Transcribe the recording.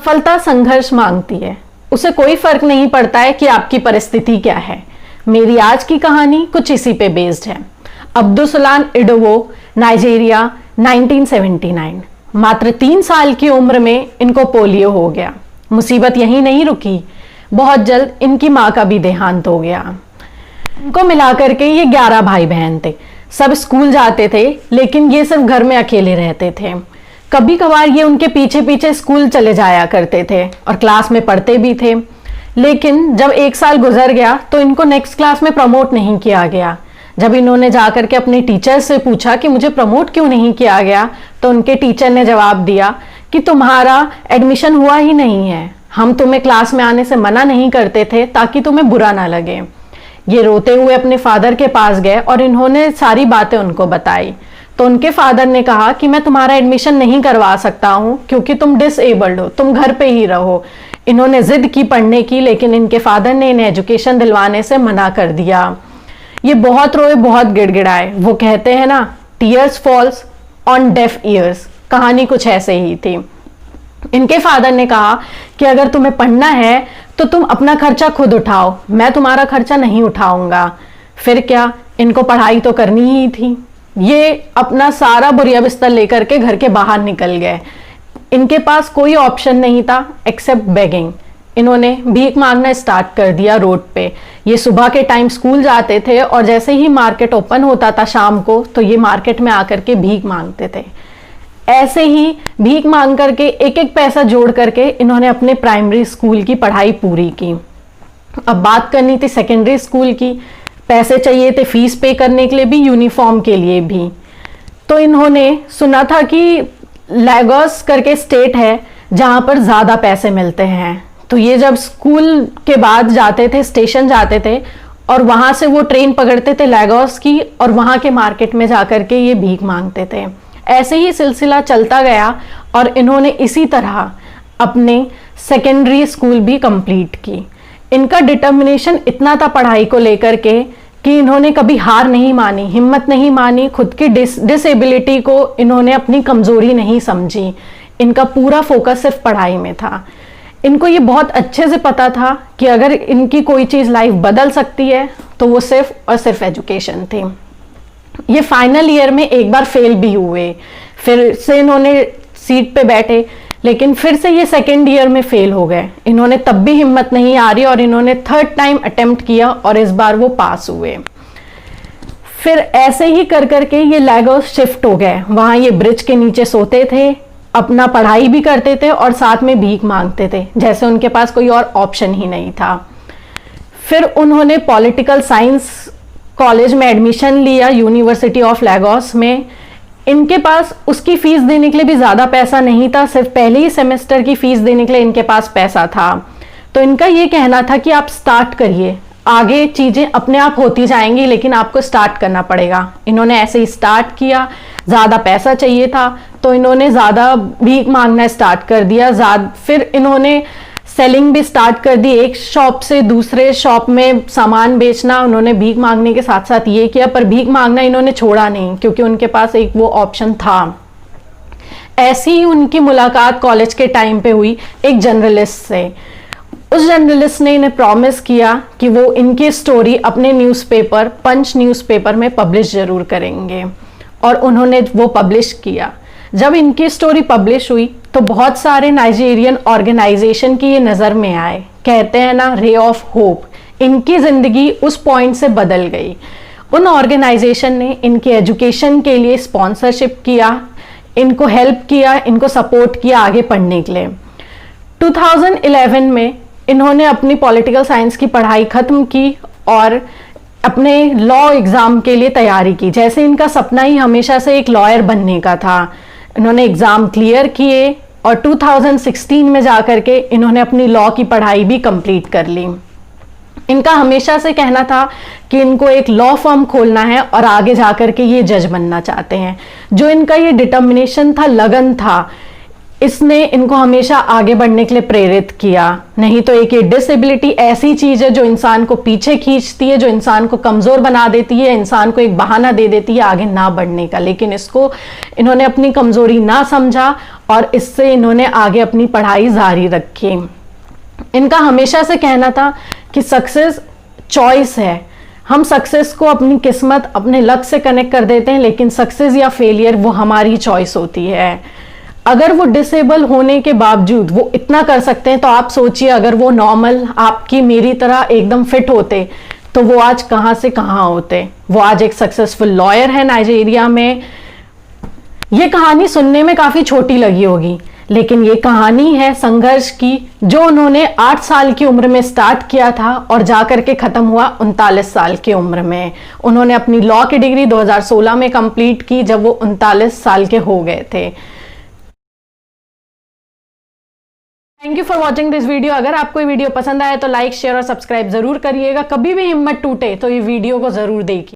सफलता संघर्ष मांगती है। उसे कोई फर्क नहीं पड़ता है कि आपकी परिस्थिति क्या है। मेरी आज की कहानी कुछ इसी पे बेस्ड है। अब्दुसलाम इडोवो, नाइजीरिया, 1979। मात्र 3 साल की उम्र में इनको पोलियो हो गया। मुसीबत यहीं नहीं रुकी, बहुत जल्द इनकी माँ का भी देहांत हो गया। इनको मिलाकर के ये 11 भाई बहन थे। सब स्कूल जाते थे, लेकिन ये सिर्फ घर में अकेले रहते थे। कभी कभार ये उनके पीछे पीछे स्कूल चले जाया करते थे और क्लास में पढ़ते भी थे। लेकिन जब 1 साल गुजर गया तो इनको नेक्स्ट क्लास में प्रमोट नहीं किया गया। जब इन्होंने जाकर के अपने टीचर से पूछा कि मुझे प्रमोट क्यों नहीं किया गया, तो उनके टीचर ने जवाब दिया कि तुम्हारा एडमिशन हुआ ही नहीं है, हम तुम्हें क्लास में आने से मना नहीं करते थे ताकि तुम्हें बुरा ना लगे। ये रोते हुए अपने फादर के पास गए और इन्होंने सारी बातें उनको बताई। तो उनके फादर ने कहा कि मैं तुम्हारा एडमिशन नहीं करवा सकता हूँ क्योंकि तुम डिसेबल्ड हो, तुम घर पे ही रहो। इन्होंने जिद की पढ़ने की, लेकिन इनके फादर ने इन्हें एजुकेशन दिलवाने से मना कर दिया। ये बहुत रोए, बहुत गिड़गिड़ाए। वो कहते हैं ना, tears falls on def years. कहानी कुछ ऐसे ही थी। इनके फादर ने कहा कि अगर तुम्हें पढ़ना है तो तुम अपना खर्चा खुद उठाओ, मैं तुम्हारा खर्चा नहीं उठाऊंगा। फिर क्या, इनको पढ़ाई तो करनी ही थी। ये अपना सारा बोरिया बिस्तर लेकर के घर के बाहर निकल गए। इनके पास कोई ऑप्शन नहीं था एक्सेप्ट बेगिंग। इन्होंने भीख मांगना स्टार्ट कर दिया रोड पे। ये सुबह के टाइम स्कूल जाते थे और जैसे ही मार्केट ओपन होता था शाम को, तो ये मार्केट में आकर के भीख मांगते थे। ऐसे ही भीख मांग करके एक एक पैसा जोड़ करके इन्होंने अपने प्राइमरी स्कूल की पढ़ाई पूरी की। अब बात करनी थी सेकेंडरी स्कूल की। पैसे चाहिए थे फीस पे करने के लिए भी, यूनिफॉर्म के लिए भी। तो इन्होंने सुना था कि लेगोस करके स्टेट है जहां पर ज्यादा पैसे मिलते हैं। तो ये जब स्कूल के बाद जाते थे, स्टेशन जाते थे और वहां से वो ट्रेन पकड़ते थे लेगोस की, और वहां के मार्केट में जाकर के ये भीख मांगते थे। ऐसे ही सिलसिला चलता गया और इन्होंने इसी तरह अपने सेकेंडरी स्कूल भी कंप्लीट की। इनका डिटर्मिनेशन इतना था पढ़ाई को लेकर के कि इन्होंने कभी हार नहीं मानी, हिम्मत नहीं मानी। खुद की डिसेबिलिटी को इन्होंने अपनी कमजोरी नहीं समझी। इनका पूरा फोकस सिर्फ पढ़ाई में था। इनको ये बहुत अच्छे से पता था कि अगर इनकी कोई चीज लाइफ बदल सकती है तो वो सिर्फ और सिर्फ एजुकेशन थी। ये फाइनल ईयर में एक बार फेल भी हुए, फिर से इन्होंने सीट पे बैठे, लेकिन फिर से ये सेकेंड ईयर में फेल हो गए। इन्होंने तब भी हिम्मत नहीं आ रही और इन्होंने 3rd टाइम अटेम्प्ट किया और इस बार वो पास हुए। फिर ऐसे ही कर करके ये लेगोस शिफ्ट हो गए। वहां ये ब्रिज के नीचे सोते थे, अपना पढ़ाई भी करते थे और साथ में भीख मांगते थे, जैसे उनके पास कोई और ऑप्शन ही नहीं था। फिर उन्होंने पॉलिटिकल साइंस कॉलेज में एडमिशन लिया, यूनिवर्सिटी ऑफ लेगोस में। इनके पास उसकी फीस देने के लिए भी ज्यादा पैसा नहीं था, सिर्फ पहले ही सेमेस्टर की फीस देने के लिए इनके पास पैसा था। तो इनका ये कहना था कि आप स्टार्ट करिए, आगे चीजें अपने आप होती जाएंगी, लेकिन आपको स्टार्ट करना पड़ेगा। इन्होंने ऐसे ही स्टार्ट किया। ज्यादा पैसा चाहिए था तो इन्होंने ज्यादा भीख मांगना स्टार्ट कर दिया। फिर इन्होंने सेलिंग भी स्टार्ट कर दी, एक शॉप से दूसरे शॉप में सामान बेचना। उन्होंने भीख मांगने के साथ साथ ये किया, पर भीख मांगना इन्होंने छोड़ा नहीं क्योंकि उनके पास एक वो ऑप्शन था। ऐसी ही उनकी मुलाकात कॉलेज के टाइम पे हुई एक जर्नलिस्ट से। उस जर्नलिस्ट ने इन्हें प्रॉमिस किया कि वो इनकी स्टोरी अपने न्यूज़पेपर पंच न्यूज़पेपर में पब्लिश जरूर करेंगे, और उन्होंने वो पब्लिश किया। जब इनकी स्टोरी पब्लिश हुई तो बहुत सारे नाइजीरियन ऑर्गेनाइजेशन की ये नज़र में आए। कहते हैं ना, रे ऑफ होप। इनकी ज़िंदगी उस पॉइंट से बदल गई। उन ऑर्गेनाइजेशन ने इनकी एजुकेशन के लिए स्पॉन्सरशिप किया, इनको हेल्प किया, इनको सपोर्ट किया आगे पढ़ने के लिए। 2011 में इन्होंने अपनी पॉलिटिकल साइंस की पढ़ाई खत्म की और अपने लॉ एग्जाम के लिए तैयारी की। जैसे इनका सपना ही हमेशा से एक लॉयर बनने का था। इन्होंने एग्जाम क्लियर किए और 2016 में जाकर के इन्होंने अपनी लॉ की पढ़ाई भी कंप्लीट कर ली। इनका हमेशा से कहना था कि इनको एक लॉ फर्म खोलना है और आगे जाकर के ये जज बनना चाहते हैं। जो इनका ये डिटर्मिनेशन था, लगन था, इसने इनको हमेशा आगे बढ़ने के लिए प्रेरित किया। नहीं तो एक ये डिसेबिलिटी ऐसी चीज है जो इंसान को पीछे खींचती है, जो इंसान को कमजोर बना देती है, इंसान को एक बहाना दे देती है आगे ना बढ़ने का। लेकिन इसको इन्होंने अपनी कमजोरी ना समझा और इससे इन्होंने आगे अपनी पढ़ाई जारी रखी। इनका हमेशा से कहना था कि सक्सेस चॉइस है। हम सक्सेस को अपनी किस्मत, अपने लक से कनेक्ट कर देते हैं, लेकिन सक्सेस या फेलियर वो हमारी चॉइस होती है। अगर वो डिसेबल होने के बावजूद वो इतना कर सकते हैं, तो आप सोचिए अगर वो नॉर्मल आपकी मेरी तरह एकदम फिट होते तो वो आज कहां से कहां होते। वो आज एक सक्सेसफुल लॉयर है नाइजीरिया में। ये कहानी सुनने में काफी छोटी लगी होगी, लेकिन ये कहानी है संघर्ष की, जो उन्होंने 8 साल की उम्र में स्टार्ट किया था और जाकर के खत्म हुआ 39 साल की उम्र में। उन्होंने अपनी लॉ की डिग्री 2016 में कंप्लीट की, जब वो 39 साल के हो गए थे। Thank you for watching this video. अगर आपको ये वीडियो पसंद आया तो लाइक, शेयर और सब्सक्राइब जरूर करिएगा। कभी भी हिम्मत टूटे तो ये वीडियो को जरूर देखिए।